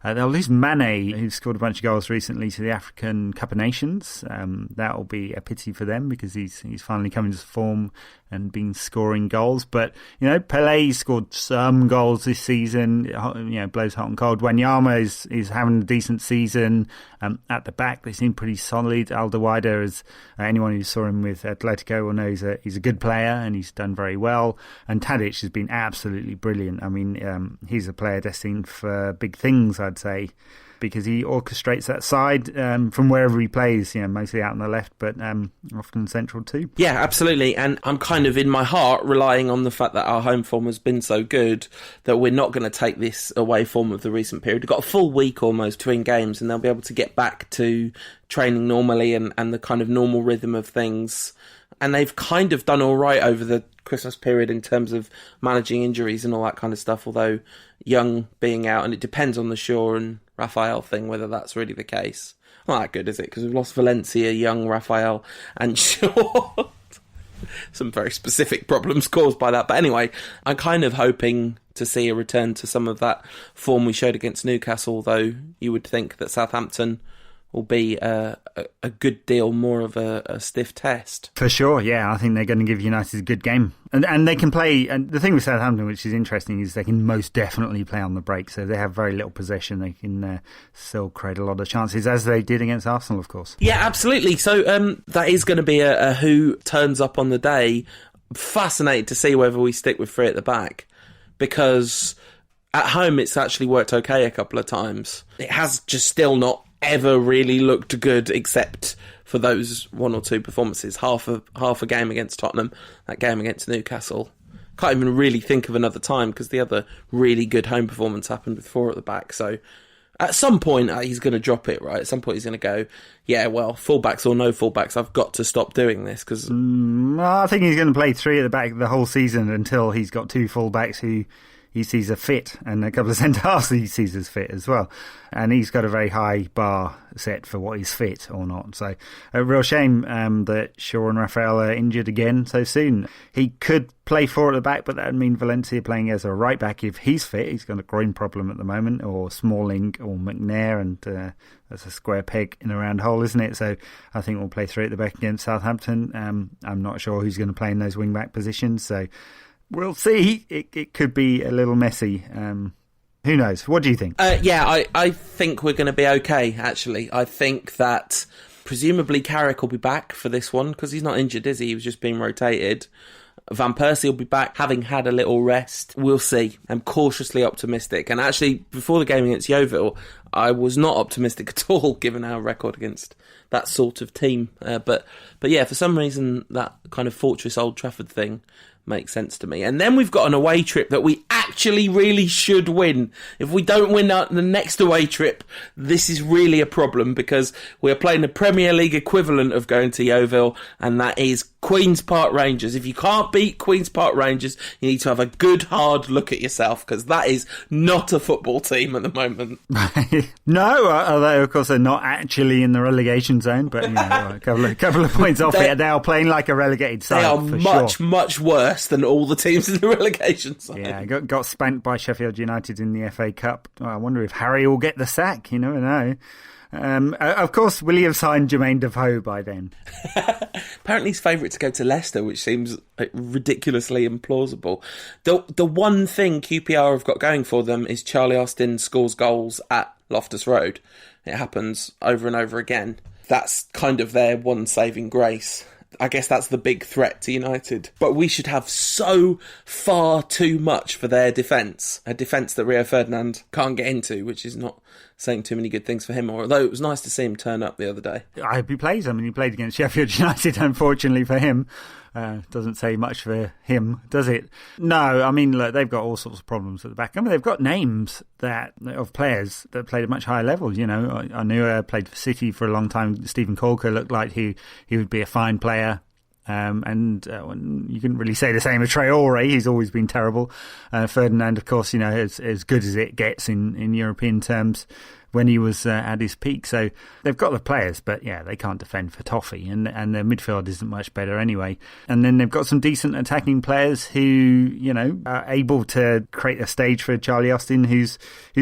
They'll lose Mane, who scored a bunch of goals recently, to the African Cup of Nations. That will be a pity for them, because he's finally coming to form and been scoring goals. But, Pelé scored some goals this season, blows hot and cold. Wanyama is having a decent season. At the back, they seem pretty solid. Alderweireld, as anyone who saw him with Atletico will know, he's a good player and he's done very well. And Tadic has been absolutely brilliant. I mean, he's a player destined for big things, I'd say, because he orchestrates that side from wherever he plays, mostly out on the left, but often central too. Yeah, absolutely. And I'm kind of in my heart relying on the fact that our home form has been so good that we're not going to take this away form of the recent period. We've got a full week almost between games, and they'll be able to get back to training normally and the kind of normal rhythm of things. And they've kind of done all right over the Christmas period in terms of managing injuries and all that kind of stuff, although Young being out, and it depends on the Shaw and Raphael thing, whether that's really the case. Not that good, is it? Because we've lost Valencia, Young, Raphael and Shaw. Some very specific problems caused by that. But anyway, I'm kind of hoping to see a return to some of that form we showed against Newcastle, although you would think that Southampton will be a good deal more of a stiff test. For sure, yeah. I think they're going to give United a good game. And they can play, and the thing with Southampton, which is interesting, is they can most definitely play on the break. So they have very little possession. They can still create a lot of chances, as they did against Arsenal, of course. Yeah, absolutely. So that is going to be a who turns up on the day. Fascinated to see whether we stick with 3 at the back, because at home it's actually worked okay a couple of times. It has just still not ever really looked good, except for those 1 or 2 performances. Half a game against Tottenham, that game against Newcastle. Can't even really think of another time, because the other really good home performance happened with 4 at the back. So at some point he's going to drop it, right? At some point he's going to go, yeah, well, fullbacks or no fullbacks, I've got to stop doing this. Because I think he's going to play 3 at the back the whole season until he's got 2 fullbacks who he sees are fit, and a couple of centre-halves he sees as fit as well. And he's got a very high bar set for what is fit or not. So a real shame that Shaw and Rafael are injured again so soon. He could play 4 at the back, but that would mean Valencia playing as a right back if he's fit. He's got a groin problem at the moment, or Smalling or McNair, and that's a square peg in a round hole, isn't it? So I think we'll play 3 at the back against Southampton. I'm not sure who's going to play in those wing-back positions, so we'll see. It could be a little messy. Who knows? What do you think? I think we're going to be okay, actually. I think that presumably Carrick will be back for this one, because he's not injured, is he? He was just being rotated. Van Persie will be back, having had a little rest. We'll see. I'm cautiously optimistic. And actually, before the game against Yeovil, I was not optimistic at all, given our record against that sort of team. But yeah, for some reason, that kind of Fortress Old Trafford thing makes sense to me. And then we've got an away trip that we actually really should win. If we don't win the next away trip, this is really a problem, because we're playing the Premier League equivalent of going to Yeovil, and that is Queen's Park Rangers. If you can't beat Queen's Park Rangers, you need to have a good hard look at yourself, because that is not a football team at the moment. No, although of course they're not actually in the relegation zone, but you know, a couple of points off it. They are playing like a relegated side. They are much worse than all the teams in the relegation side. Yeah, got spanked by Sheffield United in the FA Cup. I wonder if Harry will get the sack. You never know. Of course, will he have signed Jermaine Defoe by then? Apparently he's favourite to go to Leicester, which seems ridiculously implausible. The one thing QPR have got going for them is Charlie Austin scores goals at Loftus Road. It happens over and over again. That's kind of their one saving grace. I guess that's the big threat to United. But we should have so far too much for their defence. A defence that Rio Ferdinand can't get into, which is not saying too many good things for him. Although it was nice to see him turn up the other day. I hope he plays. I mean, he played against Sheffield United, unfortunately for him. Doesn't say much for him, does it? No, I mean, look, they've got all sorts of problems at the back. I mean, they've got names of players that played at much higher levels. You know, I knew played for City for a long time. Stephen Colker looked like he would be a fine player. And you couldn't really say the same of Traore. He's always been terrible. Ferdinand, of course, you know, as good as it gets in European terms when he was at his peak. So they've got the players, but yeah, they can't defend for toffee, and their midfield isn't much better anyway. And then they've got some decent attacking players who, you know, are able to create a stage for Charlie Austin, who's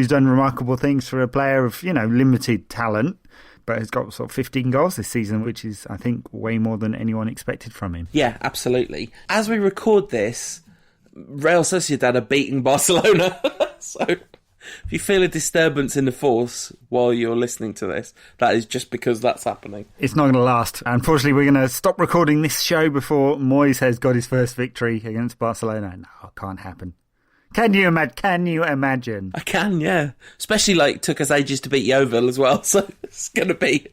done remarkable things for a player of, you know, limited talent, but has got sort of 15 goals this season, which is, I think, way more than anyone expected from him. Yeah, absolutely. As we record this, Real Sociedad are beating Barcelona. So if you feel a disturbance in the force while you're listening to this, that is just because that's happening. It's not going to last. Unfortunately, we're going to stop recording this show before Moyes has got his first victory against Barcelona. No, it can't happen. Can you imagine? I can, yeah. Especially, took us ages to beat Yeovil as well, so it's going to be...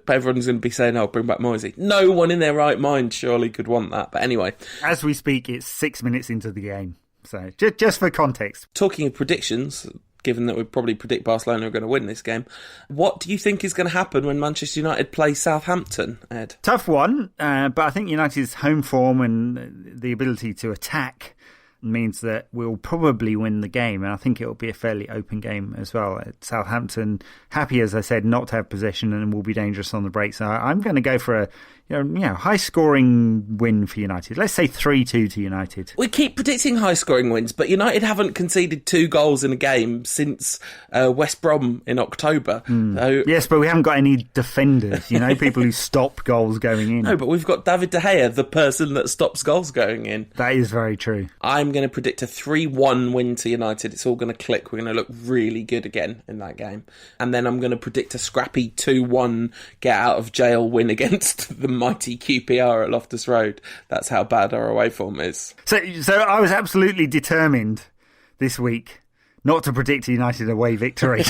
Everyone's going to be saying, bring back Moisey. No one in their right mind surely could want that. But anyway. As we speak, it's 6 minutes into the game. So, just for context. Talking of predictions, given that we probably predict Barcelona are going to win this game, what do you think is going to happen when Manchester United play Southampton, Ed? Tough one, but I think United's home form and the ability to attack means that we'll probably win the game, and I think it'll be a fairly open game as well. Southampton, happy, as I said, not to have possession and will be dangerous on the break. So I'm going to go for a high-scoring win for United. Let's say 3-2 to United. We keep predicting high-scoring wins, but United haven't conceded 2 goals in a game since West Brom in October. So... Yes, but we haven't got any defenders, people who stop goals going in. No, but we've got David De Gea, the person that stops goals going in. That is very true. I'm going to predict a 3-1 win to United. It's all going to click. We're going to look really good again in that game. And then I'm going to predict a scrappy 2-1 get-out-of-jail win against the mighty QPR at Loftus Road. That's how bad our away form is. So I was absolutely determined this week not to predict a United away victory.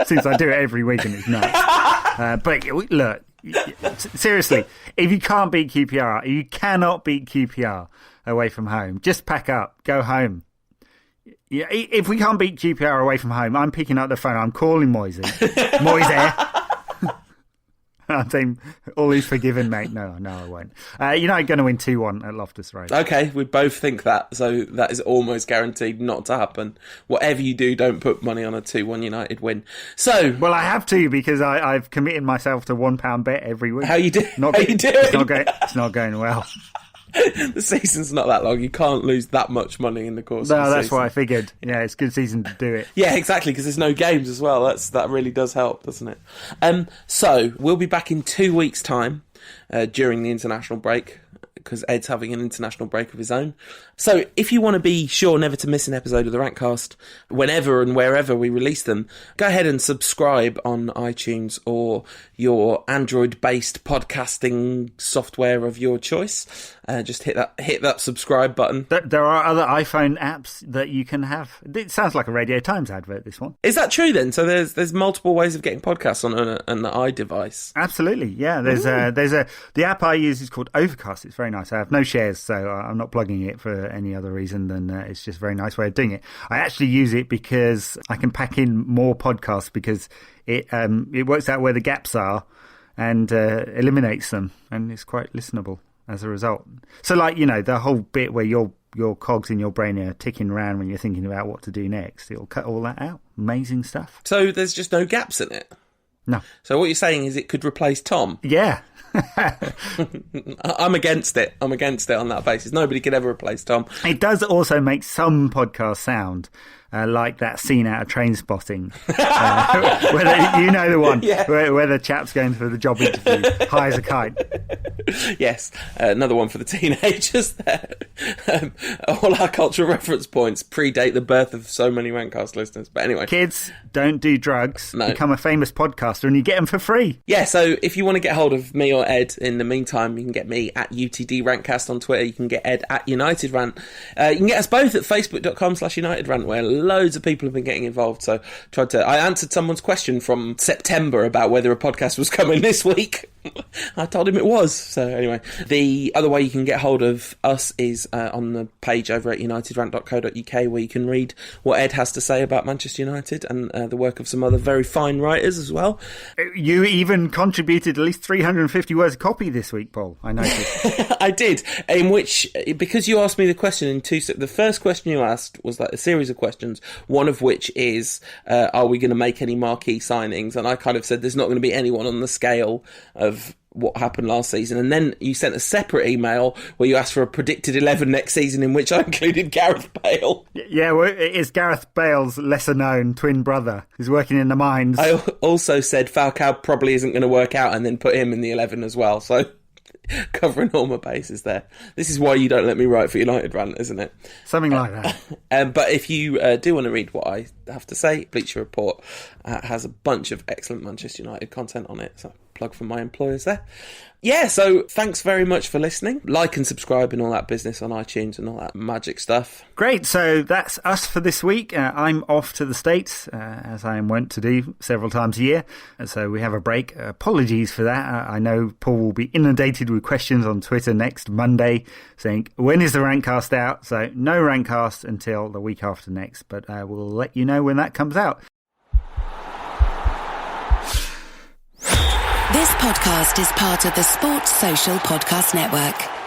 Since I do it every week and it's nuts. But look, seriously, if you can't beat QPR, you cannot beat QPR away from home. Just pack up, go home. Yeah, if we can't beat QPR away from home, I'm picking up the phone, I'm calling Moisey. Moisey. I'm saying all is forgiven, mate. No, I won't. United going to win 2-1 at Loftus Road. Okay, we both think that, so that is almost guaranteed not to happen. Whatever you do, don't put money on a 2-1 United win. So, well, I have to, because I've committed myself to £1 bet every week. How you doing? It's not going well. The season's not that long. You can't lose that much money in the course of the season. No, that's what I figured. Yeah, it's a good season to do it. Yeah, exactly, because there's no games as well. That really does help, doesn't it? So, we'll be back in 2 weeks' time during the international break, because Ed's having an international break of his own. So if you want to be sure never to miss an episode of the Rantcast, whenever and wherever we release them, go ahead and subscribe on iTunes or your Android-based podcasting software of your choice. Just hit that subscribe button. There are other iPhone apps that you can have. It sounds like a Radio Times advert, this one. Is that true then? So there's multiple ways of getting podcasts on an iDevice. Absolutely, yeah. The app I use is called Overcast. It's very nice. I have no shares, so I'm not plugging it for any other reason than it's just a very nice way of doing it. I actually use it because I can pack in more podcasts, because it works out where the gaps are and eliminates them, and it's quite listenable as a result. So, the whole bit where your cogs in your brain are ticking around when you're thinking about what to do next, it'll cut all that out. Amazing stuff. So there's just no gaps in it? No. So what you're saying is it could replace Tom? Yeah. I'm against it. I'm against it on that basis. Nobody could ever replace Tom. It does also make some podcasts sound like that scene out of Train Spotting, where you know the one, yeah, where the chap's going for the job interview, high as a kite. Yes, another one for the teenagers there. All our cultural reference points predate the birth of so many Rantcast listeners. But anyway. Kids, don't do drugs. No. Become a famous podcaster and you get them for free. Yeah, so if you want to get hold of me or Ed in the meantime, you can get me at UTD Rantcast on Twitter. You can get Ed at United Rant. You can get us both at facebook.com/United Rant, where loads of people have been getting involved. So I answered someone's question from September about whether a podcast was coming this week. I told him it was. So anyway, the other way you can get hold of us is on the page over at unitedrant.co.uk, where you can read what Ed has to say about Manchester United and the work of some other very fine writers as well. You even contributed at least 350 words of copy this week, Paul, I noticed. I did, in which, because you asked me the question in the first question you asked was like a series of questions, one of which is, are we going to make any marquee signings? And I kind of said there's not going to be anyone on the scale of what happened last season. And then you sent a separate email where you asked for a predicted 11 next season, in which I included Gareth Bale. Yeah, well, it's Gareth Bale's lesser known twin brother who's working in the mines. I also said Falcao probably isn't going to work out, and then put him in the 11 as well. So covering all my bases there. This is why you don't let me write for United Rant, isn't it? Something like that. But if you do want to read what I have to say, Bleacher Report has a bunch of excellent Manchester United content on it. So plug for my employers there. Yeah, so thanks very much for listening. Like and subscribe and all that business on iTunes and all that magic stuff. Great, so that's us for this week. I'm off to the States, as I am wont to do several times a year. So we have a break. Apologies for that. I know Paul will be inundated with questions on Twitter next Monday saying, when is the Rantcast out? So no Rantcast until the week after next, but we'll let you know when that comes out. This podcast is part of the Sports Social Podcast Network.